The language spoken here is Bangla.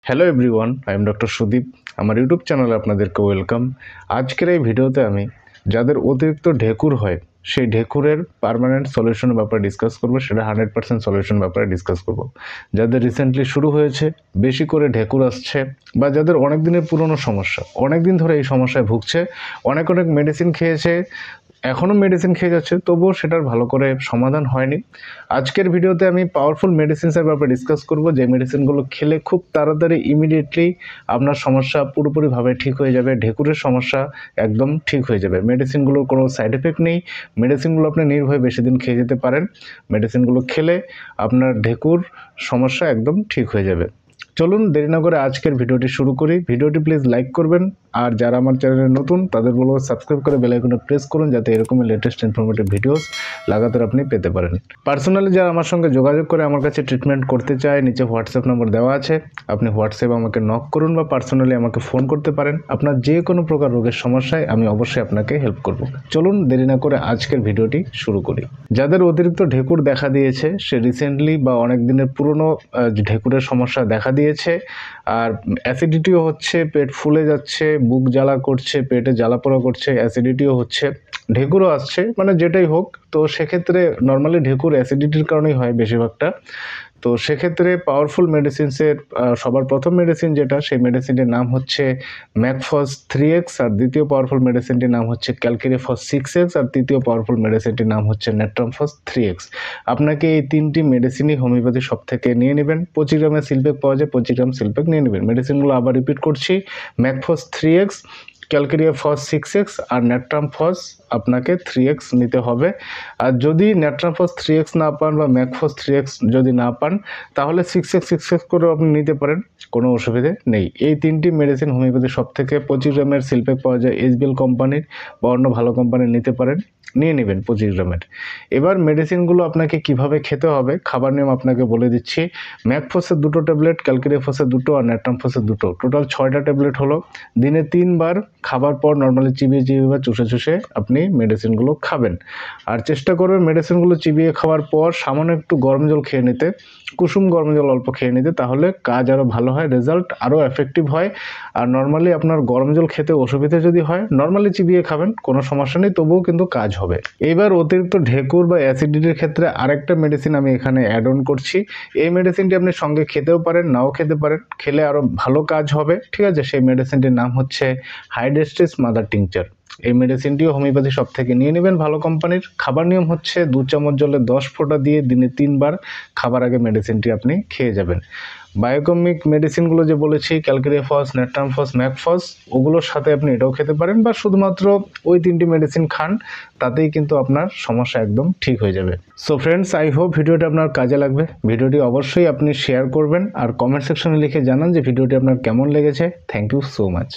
Hello everyone, I am doctor Sudip. আমার ইউটিউব চ্যানেলে আপনাদেরকে ওয়েলকাম। আজকের এই ভিডিওতে আমি যাদের অতিরিক্ত ঢেকুর হয় সেই ঢেকুরের পার্মানেন্ট সলিউশনের ব্যাপারে ডিসকাস করব, সেটা 100% সলিউশন ব্যাপারে ডিসকাস করব। যাদের রিসেন্টলি শুরু হয়েছে, বেশি করে ঢেকুর আসছে, বা যাদের অনেক দিনের পুরনো সমস্যা, অনেক দিন ধরে এই সমস্যায় ভুগছে, অনেক মেডিসিন খেয়েছে, এখনও মেডিসিন খেয়ে যাচ্ছে, তবুও সেটার ভালো করে সমাধান হয়নি। আজকের ভিডিওতে আমি পাওয়ারফুল মেডিসিনসের ব্যাপারে ডিসকাস করব, যে মেডিসিনগুলো খেলে খুব তাড়াতাড়ি ইমিডিয়েটলি আপনার সমস্যা পুরোপুরিভাবে ঠিক হয়ে যাবে, ঢেকুরের সমস্যা একদম ঠিক হয়ে যাবে। মেডিসিনগুলোর কোনো সাইড এফেক্ট নেই, মেডিসিনগুলো আপনি নির্ভয়ে বেশি দিন খেয়ে যেতে পারেন। মেডিসিনগুলো খেলে আপনার ঢেকুর সমস্যা একদম ঠিক হয়ে যাবে। চলুন দেরি না করে আজকের ভিডিওটি শুরু করি। ভিডিওটি প্লিজ লাইক করবেন, আর যারা আমার চ্যানেলে নতুন তাদের বলবো সাবস্ক্রাইব করে বেল আইকনে প্রেস করুন, যাতে এরকমই লেটেস্ট ইনফরমেটিভ ভিডিওস লাগাতার আপনি পেতে পারেন। পার্সোনালি যারা আমার সঙ্গে যোগাযোগ করে আমার কাছে ট্রিটমেন্ট করতে চায়, নিচে হোয়াটসঅ্যাপ নম্বর দেওয়া আছে, আপনি হোয়াটসঅ্যাপে আমাকে নক করুন বা পার্সোনালি আমাকে ফোন করতে পারেন। আপনার যে কোনো প্রকার রোগের সমস্যায় আমি অবশ্যই আপনাকে হেল্প করব। চলুন দেরি না করে আজকের ভিডিওটি শুরু করি। যাদের অতিরিক্ত ঢেকুর দেখা দিয়েছে, সে রিসেন্টলি বা অনেক দিনের পুরনো ঢেকুরের সমস্যা দেখা দিয়েছে, আর অ্যাসিডিটিও হচ্ছে, পেট ফুলে যাচ্ছে, বুক জ্বালা করছে, পেটে জ্বালা পোড়া করছে, অ্যাসিডিটিও হচ্ছে, ঢেকুরও আসছে, মানে যেটাই হোক, তো সেক্ষেত্রে নর্মালি ঢেকুর অ্যাসিডিটির কারণেই হয় বেশিরভাগটা। তো সেক্ষেত্রে পাওয়ারফুল মেডিসিনসের সবার প্রথম মেডিসিন যেটা, সেই মেডিসিনটির নাম হচ্ছে ম্যাকফস 3X, আর দ্বিতীয় পাওয়ারফুল মেডিসিনটির নাম হচ্ছে ক্যালকেরিফস 6X, আর তৃতীয় পাওয়ারফুল মেডিসিনটির নাম হচ্ছে নেট্রামফস 3X। আপনাকে এই তিনটি মেডিসিনই হোমিওপ্যাথি শপ থেকে নিয়ে নেবেন। 25 গ্রামের সিলপ্যাক পাওয়া যায়, 25 গ্রাম সিলপ্যাক নিয়ে নেবেন। মেডিসিনগুলো আবার রিপিট করছি: ম্যাকফস 3X, ক্যালকেরিফস 6X, আর নেট্রামফস আপনাকে 3X নিতে হবে। আর যদি নেট্রামফস 3X না পান বা ম্যাকফস 3X যদি না পান, তাহলে 6X করেও আপনি নিতে পারেন, কোনো অসুবিধে নেই। এই তিনটি মেডিসিন হোমিওপ্যাথি সব থেকে 25 গ্রামের সিলপ্যাক পাওয়া যায়, এইচবিএল কোম্পানির বা অন্য ভালো কোম্পানির নিতে পারেন, নিয়ে নেবেন 25 গ্রামের। এবার মেডিসিনগুলো আপনাকে কিভাবে খেতে হবে, খাবার নিয়ম আপনাকে বলে দিচ্ছি। ম্যাকফসের 2টো ট্যাবলেট, ক্যালকেরিফসের 2টো, আর নেট্রামফসের 2টো, টোটাল 6টা ট্যাবলেট হলো। দিনে 3 বার খাবার পর নর্মালি চিবিয়ে বা চুষে আপনি মেডিসিনগুলো খাবেন। আর চেষ্টা করবেন মেডিসিনগুলো চিবিয়ে খাওয়ার পর সামান্য একটু গরম জল খেয়ে নিতে, কুসুম গরম জল অল্প খেয়ে নিতে, তাহলে কাজ আরও ভালো হয়, রেজাল্ট আরও এফেক্টিভ হয়। আর নর্মালি আপনার গরম জল খেতে অসুবিধা যদি হয়, নর্মালি চিবিয়ে খাবেন, কোনো সমস্যা নেই, তবুও কিন্তু কাজ হবে। এবার অতিরিক্ত ঢেকুর বা অ্যাসিডিটির ক্ষেত্রে আরেকটা মেডিসিন আমি এখানে অ্যাড অন করছি। এই মেডিসিনটি আপনি সঙ্গে খেতেও পারেন, নাও খেতে পারেন, খেলে আরও ভালো কাজ হবে, ঠিক আছে? সেই মেডিসিনটির নাম হচ্ছে হাইড্রেস্টিস মাদার টিংচার। এই মেডিসিনটিও হোমিওপ্যাথি শপ থেকে নিয়ে নেবেন, ভালো কোম্পানির। খাবার নিয়ম হচ্ছে 2 চামচ জলে 10 ফোঁটা দিয়ে দিনে 3 বার খাবার আগে মেডিসিনটি আপনি খেয়ে যাবেন। বায়োকেমিক মেডিসিনগুলো যে বলেছি, ক্যালকেরিফস, নেট্রামফস, ম্যাকফস, ওগুলোর সাথে আপনি এটাও খেতে পারেন, বা শুধুমাত্র ওই 3টি মেডিসিন খান, তাতেই কিন্তু আপনার সমস্যা একদম ঠিক হয়ে যাবে। সো ফ্রেন্ডস, আই হোপ ভিডিওটি আপনার কাজে লাগবে। ভিডিওটি অবশ্যই আপনি শেয়ার করবেন, আর কমেন্ট সেকশনে লিখে জানান যে ভিডিওটি আপনার কেমন লেগেছে। Thank you so much.